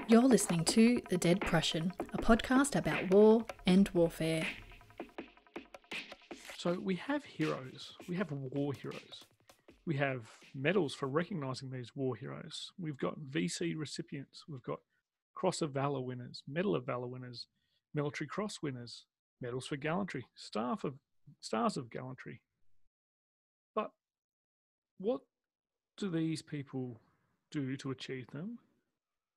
You're listening to The Dead Prussian, a podcast about war and warfare. So we have heroes. We have war heroes. We have medals for recognising these war heroes. We've got VC recipients. We've got Cross of Valour winners, Medal of Valour winners, Military Cross winners, medals for gallantry, Stars of Gallantry. But what do these people do to achieve them?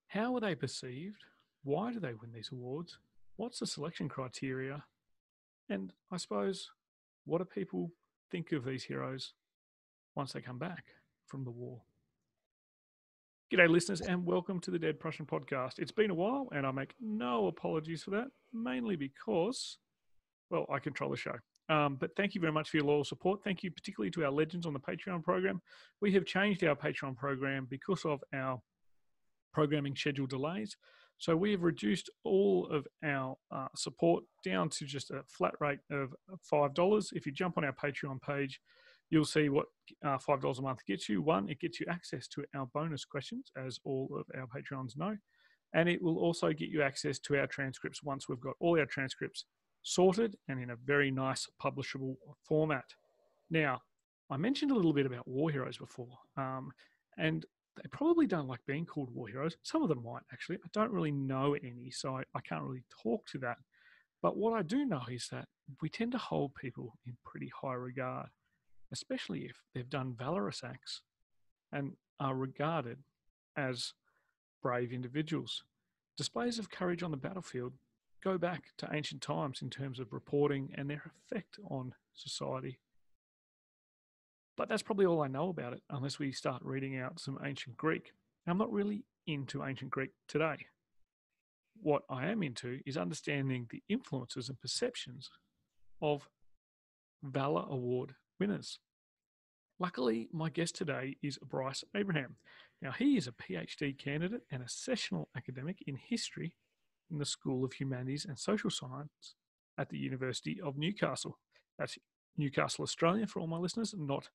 How are they perceived? Why do they win these awards? What's the selection criteria? And I suppose, what do people think of these heroes once they come back from the war? G'day listeners, and welcome to the Dead Prussian podcast. It's been a while and I make no apologies for that, mainly because, well, I control the show. But thank you very much for your loyal support. Thank you particularly to our legends on the Patreon program. We have changed our Patreon program because of our programming schedule delays. So we have reduced all of our support down to just a flat rate of $5. If you jump on our Patreon page, you'll see what $5 a month gets you. One, it gets you access to our bonus questions, as all of our Patreons know. And it will also get you access to our transcripts once we've got all our transcripts sorted and in a very nice publishable format. Now, I mentioned a little bit about war heroes before, and they probably don't like being called war heroes. Some of them might, actually. I don't really know any, so I can't really talk to that. But what I do know is that we tend to hold people in pretty high regard, especially if they've done valorous acts and are regarded as brave individuals. Displays of courage on the battlefield go back to ancient times in terms of reporting and their effect on society. But that's probably all I know about it, unless we start reading out some ancient Greek. I'm not really into ancient Greek today. What I am into is understanding the influences and perceptions of Valour Award winners. Luckily, my guest today is Bryce Abraham. Now, he is a PhD candidate and a sessional academic in history in the School of Humanities and Social Science at the University of Newcastle. That's Newcastle, Australia, for all my listeners, not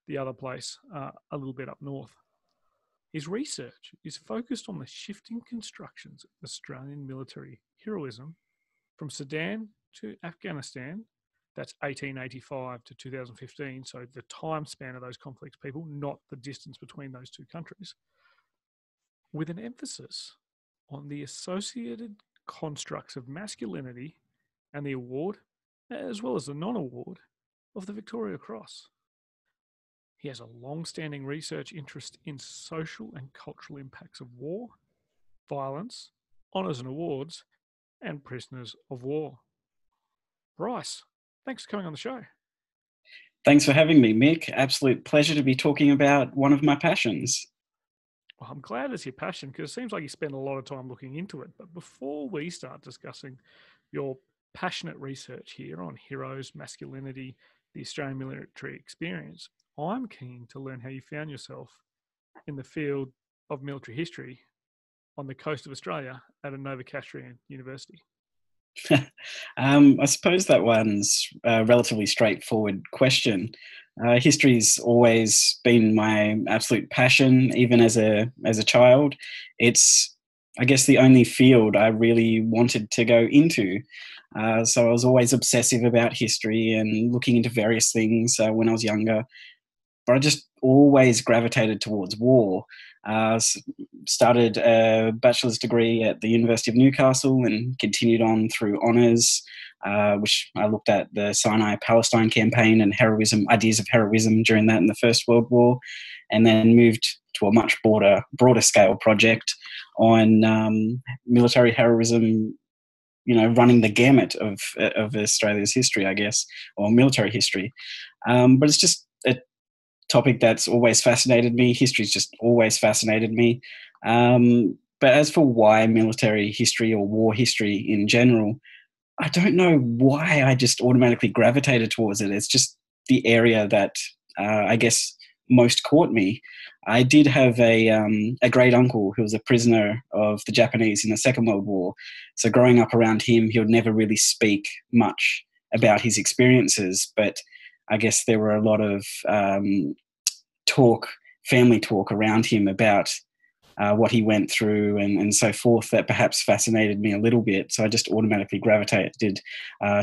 the other place a little bit up north. His research is focused on the shifting constructions of Australian military heroism from Sudan to Afghanistan. That's 1885 to 2015, so the time span of those conflicts, people, not the distance between those two countries, with an emphasis on the associated constructs of masculinity and the award, as well as the non-award, of the Victoria Cross. He has a long-standing research interest in social and cultural impacts of war, violence, honours and awards, and prisoners of war. Bryce, thanks for coming on the show. Thanks for having me, Mick. Absolute pleasure to be talking about one of my passions. Well, I'm glad it's your passion, because it seems like you spend a lot of time looking into it. But before we start discussing your passionate research here on heroes, masculinity, the Australian military experience, I'm keen to learn how you found yourself in the field of military history on the coast of Australia at a Novocastrian university. I suppose that one's a relatively straightforward question. History's always been my absolute passion, even as a child. It's, I guess, the only field I really wanted to go into. So I was always obsessive about history and looking into various things when I was younger. But I just always gravitated towards war. Started a bachelor's degree at the University of Newcastle and continued on through honours, which I looked at the Sinai-Palestine campaign and heroism, ideas of heroism during that in the First World War, and then moved to a much broader scale project on military heroism, running the gamut of Australia's history, I guess, or military history. But it's just a topic that's always fascinated me. History's just always fascinated me. But as for why military history or war history in general, I don't know why I just automatically gravitated towards it. It's just the area that I guess most caught me. I did have a great uncle who was a prisoner of the Japanese in the Second World War. So growing up around him, he would never really speak much about his experiences, but I guess there were a lot of family talk around him about what he went through and so forth, that perhaps fascinated me a little bit. So I just automatically gravitated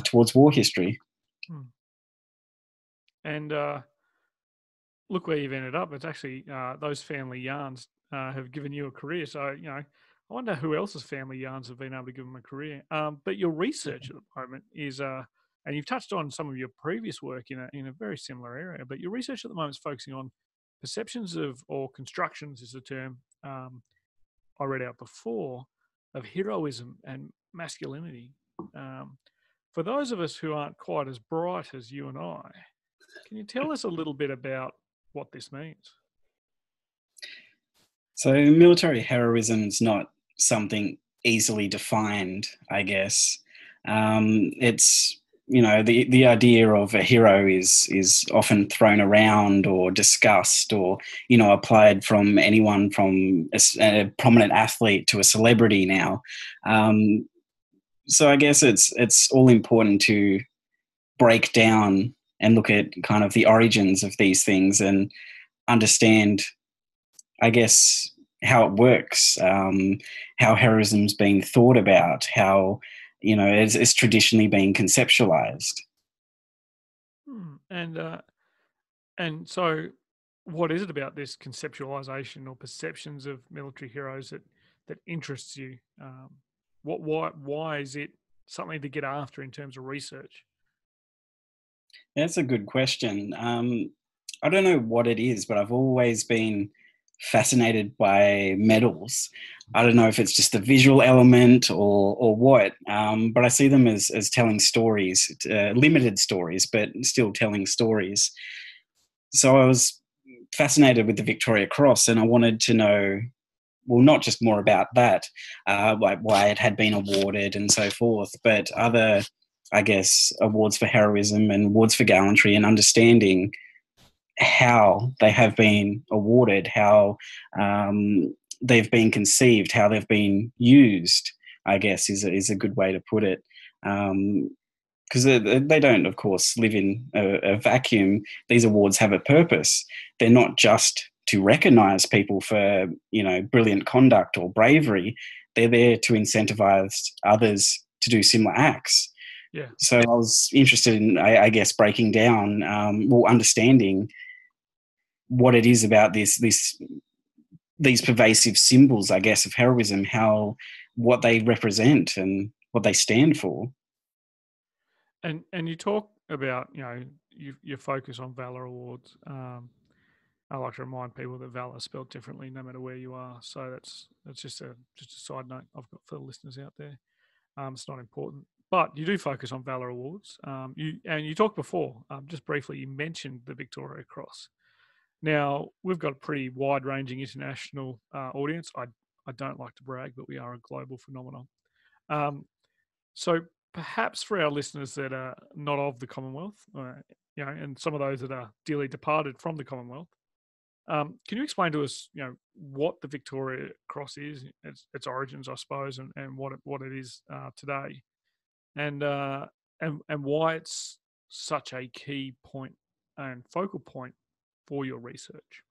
towards war history. And look where you've ended up. It's actually those family yarns have given you a career. So, I wonder who else's family yarns have been able to give them a career. But your research at the moment is, and you've touched on some of your previous work in a very similar area, but your research at the moment is focusing on perceptions of, or constructions is the term I read out before, of heroism and masculinity. For those of us who aren't quite as bright as you and I, can you tell us a little bit about what this means? So military heroism is not something easily defined, I guess. It's, the idea of a hero is often thrown around or discussed or, applied from anyone from a prominent athlete to a celebrity now. So I guess it's all important to break down and look at kind of the origins of these things and understand, I guess, how it works, how heroism's been thought about, how, it's traditionally been conceptualized. And so what is it about this conceptualization or perceptions of military heroes that interests you? Why is it something to get after in terms of research? That's a good question. I don't know what it is, but I've always been fascinated by medals. I don't know if it's just the visual element or what, but I see them as telling stories, limited stories, but still telling stories. So I was fascinated with the Victoria Cross, and I wanted to know, well, not just more about that, like why it had been awarded and so forth, but other, I guess, awards for heroism and awards for gallantry, and understanding how they have been awarded, how they've been conceived, how they've been used, I guess is a good way to put it. Because they don't, of course, live in a vacuum. These awards have a purpose. They're not just to recognise people for, brilliant conduct or bravery. They're there to incentivise others to do similar acts. Yeah. So I was interested in, I guess, breaking down, understanding what it is about these pervasive symbols, I guess, of heroism, what they represent and what they stand for. And you talk about, your focus on Valour Awards. I like to remind people that Valour is spelled differently no matter where you are. So that's just a side note I've got for the listeners out there. It's not important, but you do focus on Valour Awards. You talked before, just briefly, you mentioned the Victoria Cross. Now, we've got a pretty wide-ranging international audience. I don't like to brag, but we are a global phenomenon. So perhaps for our listeners that are not of the Commonwealth, and some of those that are dearly departed from the Commonwealth, can you explain to us, what the Victoria Cross is, its origins, I suppose, and what it is today, and why it's such a key point and focal point for your research?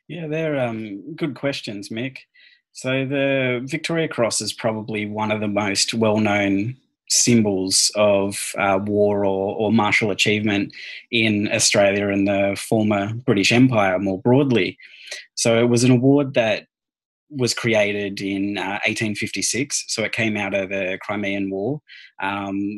Yeah, they're good questions, Mick. So the Victoria Cross is probably one of the most well-known symbols of war or martial achievement in Australia and the former British Empire more broadly. So it was an award that was created in 1856, so it came out of the Crimean War.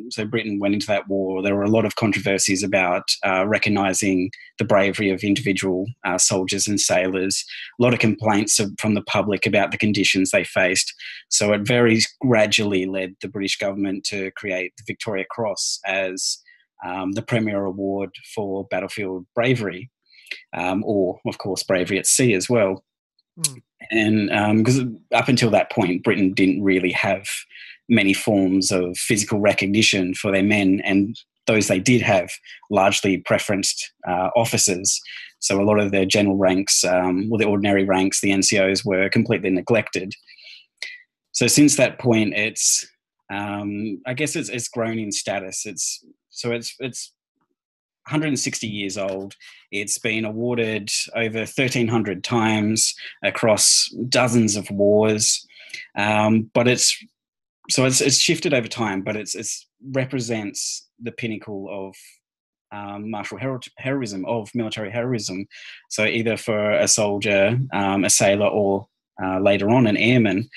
So Britain went into that war. There were a lot of controversies about recognising the bravery of individual soldiers and sailors, a lot of complaints from the public about the conditions they faced. So it very gradually led the British government to create the Victoria Cross as the premier award for battlefield bravery, or, of course, bravery at sea as well. And because up until that point, Britain didn't really have many forms of physical recognition for their men, and those they did have largely preferenced officers. So a lot of the general ranks, the ordinary ranks, the NCOs, were completely neglected. So since that point, I guess it's grown in status. It's 160 years old. It's been awarded over 1,300 times across dozens of wars. But it's shifted over time, but it's represents the pinnacle of martial heroism, of military heroism. So either for a soldier, a sailor, or later on an airman.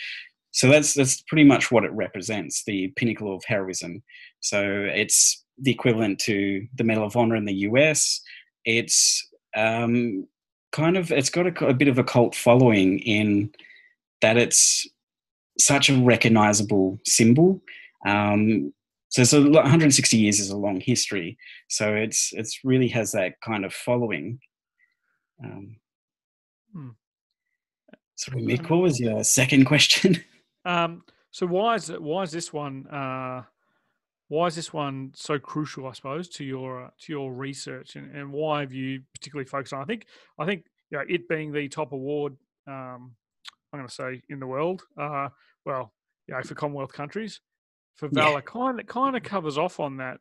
So that's pretty much what it represents, the pinnacle of heroism. So it's the equivalent to the Medal of Honor in the US. It's it's got a bit of a cult following in that it's such a recognizable symbol. So 160 years is a long history. So it's really has that kind of following. Sorry, Mick, what was your second question? So why is this one so crucial, I suppose, to your research, and why have you particularly focused on? I think it being the top award, I'm going to say in the world, for Commonwealth countries, for Valour, kind of covers off on that.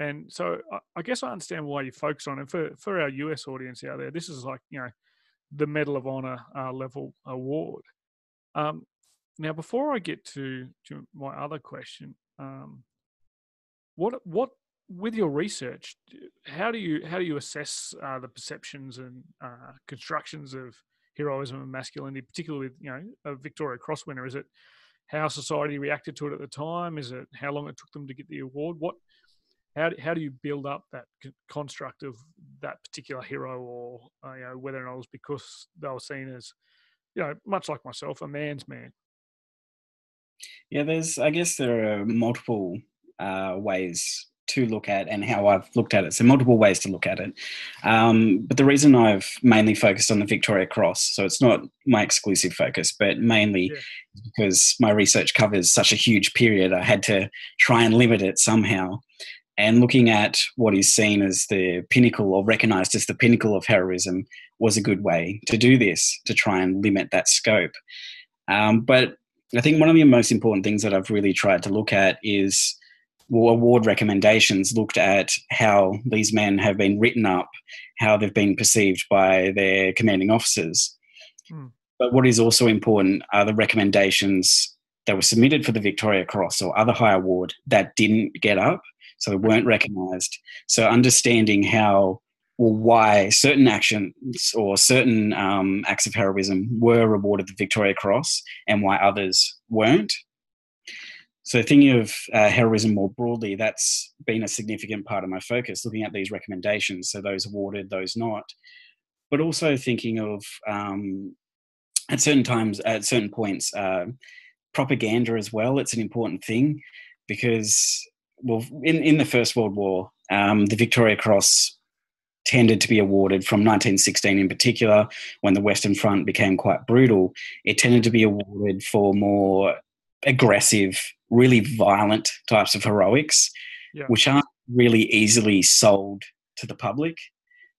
And so I guess I understand why you focus on it. For our US audience out there, this is like the Medal of Honor level award. Now, before I get to my other question, what with your research, how do you assess the perceptions and constructions of heroism and masculinity, particularly with a Victoria Cross winner? Is it how society reacted to it at the time? Is it how long it took them to get the award? How do you build up that construct of that particular hero, or whether or not it was because they were seen as much like myself, a man's man? Yeah, I guess there are multiple ways to look at, and how I've looked at it. So multiple ways to look at it. But the reason I've mainly focused on the Victoria Cross, so it's not my exclusive focus, but mainly because my research covers such a huge period, I had to try and limit it somehow. And looking at what is seen as the pinnacle, or recognised as the pinnacle of heroism, was a good way to do this, to try and limit that scope. But I think one of the most important things that I've really tried to look at is award recommendations, looked at how these men have been written up, how they've been perceived by their commanding officers. But what is also important are the recommendations that were submitted for the Victoria Cross or other high award that didn't get up, so they weren't recognised. So understanding why certain actions or certain acts of heroism were awarded the Victoria Cross and why others weren't. So thinking of heroism more broadly, that's been a significant part of my focus, looking at these recommendations, so those awarded, those not. But also thinking of, at certain times, at certain points, propaganda as well. It's an important thing because, in the First World War, the Victoria Cross tended to be awarded from 1916 in particular, when the Western Front became quite brutal. It tended to be awarded for more aggressive, really violent types of heroics, which aren't really easily sold to the public.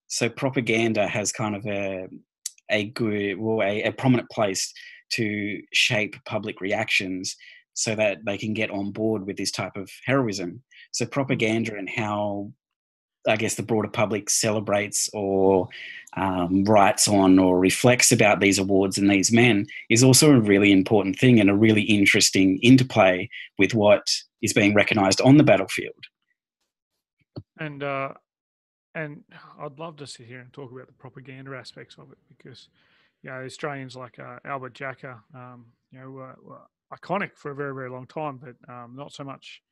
So propaganda has kind of a prominent place to shape public reactions so that they can get on board with this type of heroism. So propaganda and how, I guess, the broader public celebrates or writes on or reflects about these awards and these men is also a really important thing, and a really interesting interplay with what is being recognised on the battlefield. And I'd love to sit here and talk about the propaganda aspects of it, because Australians like Albert Jacka, were iconic for a very, very long time, but not so much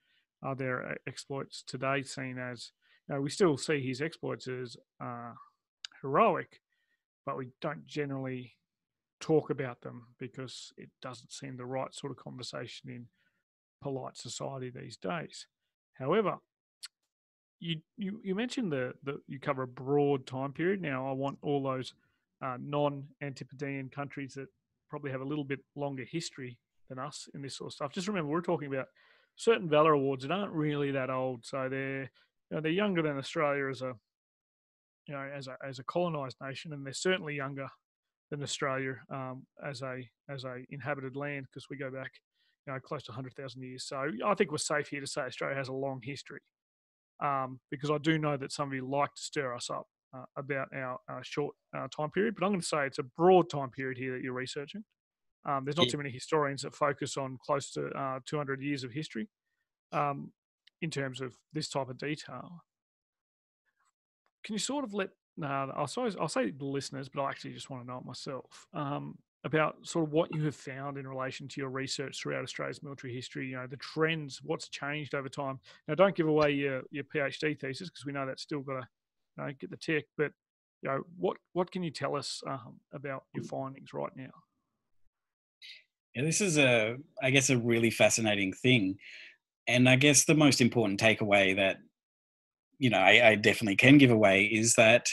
are their exploits today seen as. We still see his exploits as heroic, but we don't generally talk about them because it doesn't seem the right sort of conversation in polite society these days. However, you mentioned that you cover a broad time period. Now, I want all those non-Antipodean countries that probably have a little bit longer history than us in this sort of stuff. Just remember, we're talking about certain Valour awards that aren't really that old, so they're younger than Australia as a colonised nation, and they're certainly younger than Australia as a inhabited land, because we go back close to 100,000 years. So I think we're safe here to say Australia has a long history. because I do know that some of you like to stir us up about our short time period, but I'm going to say it's a broad time period here that you're researching. There's not too many historians that focus on close to 200 years of history in terms of this type of detail. Can you sort of let, I'll say the listeners, but I actually just want to know it myself, about sort of what you have found in relation to your research throughout Australia's military history, you know, the trends, what's changed over time. Now, don't give away your PhD thesis, because we know that's still got to get the tick, but you know, what can you tell us about your findings right now? Yeah, this is I guess, a really fascinating thing. And I guess the most important takeaway that, you know, I definitely can give away is that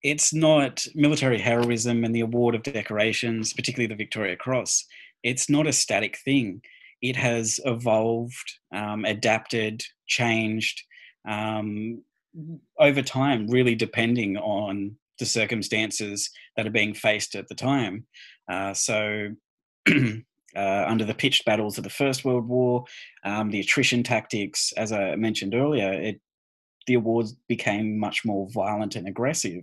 it's not military heroism and the award of decorations, particularly the Victoria Cross. It's not a static thing. It has evolved, adapted, changed over time, really depending on the circumstances that are being faced at the time. So, under the pitched battles of the First World War, the attrition tactics, as I mentioned earlier, the awards became much more violent and aggressive.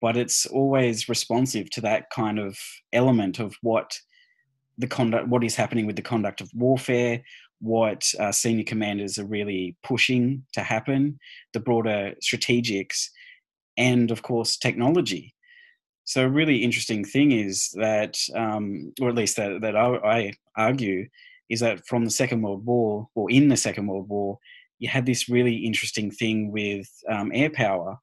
But it's always responsive to that kind of element of what is happening with the conduct of warfare, what senior commanders are really pushing to happen, the broader strategics, and of course technology. So a really interesting thing is that, or at least that I argue, is that from the Second World War, or in the Second World War, you had this really interesting thing with air power.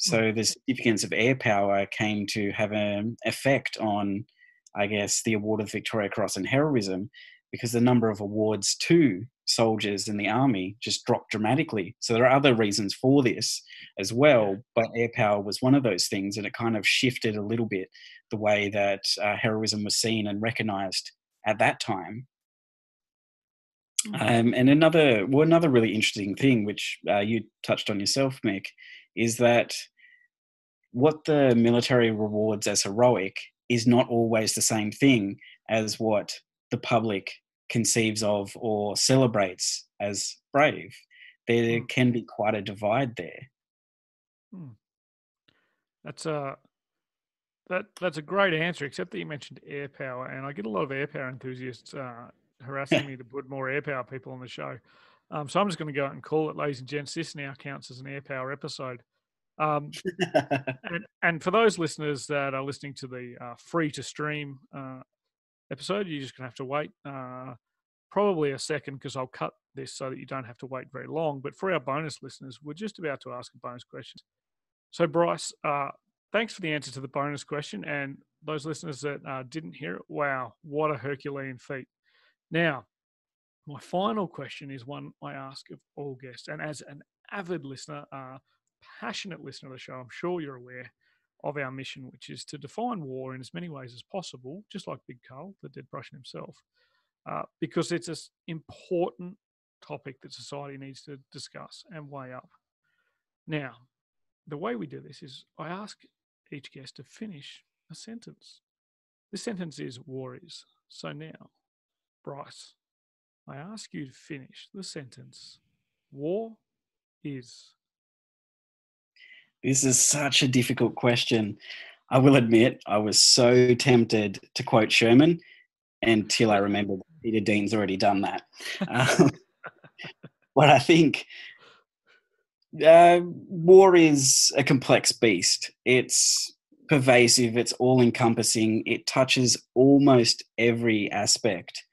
So the significance of air power came to have an effect on, I guess, the award of Victoria Cross and heroism, because the number of awards to soldiers in the army just dropped dramatically. So there are other reasons for this as well, but air power was one of those things, and it kind of shifted a little bit the way that heroism was seen and recognized at that time. And another really interesting thing, which you touched on yourself, Mick, is that what the military rewards as heroic is not always the same thing as what the public conceives of or celebrates as brave. There can be quite a divide there. That's a great answer, except that you mentioned air power, and I get a lot of air power enthusiasts harassing me to put more air power people on the show. So I'm just going to go out and call it, ladies and gents. This now counts as an air power episode. And for those listeners that are listening to the free to stream episode, you're just going to have to wait probably a second, because I'll cut this so that you don't have to wait very long. But for our bonus listeners, we're just about to ask a bonus question. So Bryce, thanks for the answer to the bonus question. And those listeners that didn't hear it, wow, what a Herculean feat. Now, my final question is one I ask of all guests. And as an avid listener, passionate listener of the show, I'm sure you're aware of our mission, which is to define war in as many ways as possible, just like Big Carl, the dead Prussian himself, because it's an important topic that society needs to discuss and weigh up. Now, the way we do this is I ask each guest to finish a sentence. This sentence is war is. So now, Bryce, I ask you to finish the sentence. War is. This is such a difficult question. I will admit I was so tempted to quote Sherman until I remembered Peter Dean's already done that. But I think war is a complex beast. It's pervasive, it's all-encompassing. It touches almost every aspect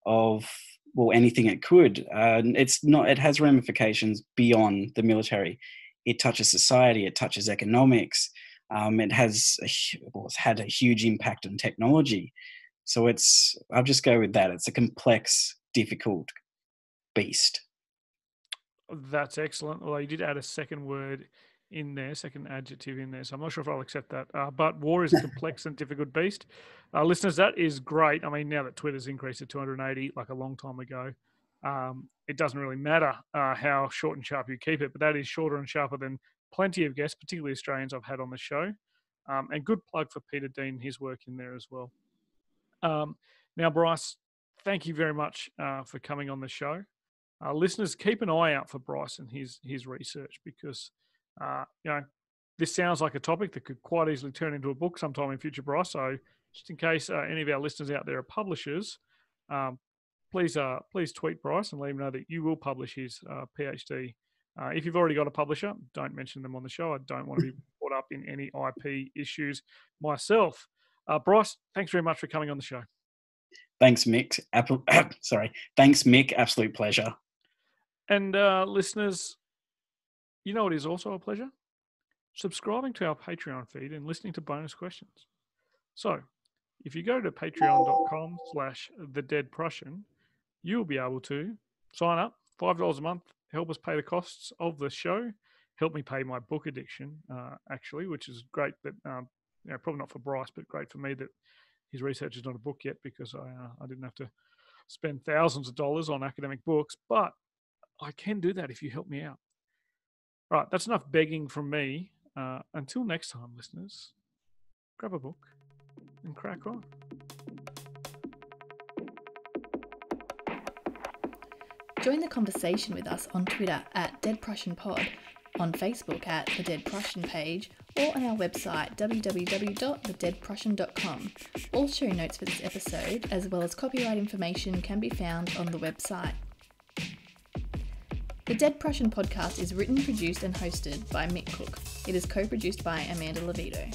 of, well, anything it could. It has ramifications beyond the military. It touches society, it touches economics. It's had a huge impact on technology. So I'll just go with that. It's a complex, difficult beast. That's excellent. Well, you did add a second word in there, second adjective in there, so I'm not sure if I'll accept that. But war is a complex and difficult beast. Listeners, that is great. I mean, now that Twitter's increased to 280, like a long time ago, it doesn't really matter how short and sharp you keep it, but that is shorter and sharper than plenty of guests, particularly Australians, I've had on the show. And good plug for Peter Dean and his work in there as well. Now, Bryce, thank you very much for coming on the show. Listeners, keep an eye out for Bryce and his research, because this sounds like a topic that could quite easily turn into a book sometime in future, Bryce. So just in case any of our listeners out there are publishers, please tweet Bryce and let him know that you will publish his PhD. If you've already got a publisher, don't mention them on the show. I don't want to be caught up in any IP issues myself. Bryce, thanks very much for coming on the show. Thanks, Mick. Thanks, Mick. Absolute pleasure. And listeners, you know it is also a pleasure? Subscribing to our Patreon feed and listening to bonus questions. So if you go to patreon.com/thedeadprussian, you'll be able to sign up, $5 a month, help us pay the costs of the show, help me pay my book addiction, actually, which is great. But probably not for Bryce, but great for me that his research is not a book yet, because I didn't have to spend thousands of dollars on academic books. But I can do that if you help me out. All right, that's enough begging from me. Until next time, listeners, grab a book and crack on. Join the conversation with us on Twitter @DeadPrussianPod, on Facebook at the Dead Prussian page, or on our website www.thedeadprussian.com. All show notes for this episode, as well as copyright information, can be found on the website. The Dead Prussian podcast is written, produced and hosted by Mick Cook. It is co-produced by Amanda Levito.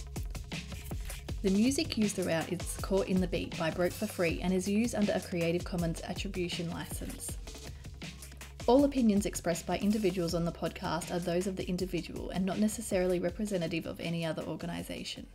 The music used throughout is Caught in the Beat by Broke for Free and is used under a Creative Commons Attribution license. All opinions expressed by individuals on the podcast are those of the individual and not necessarily representative of any other organisation.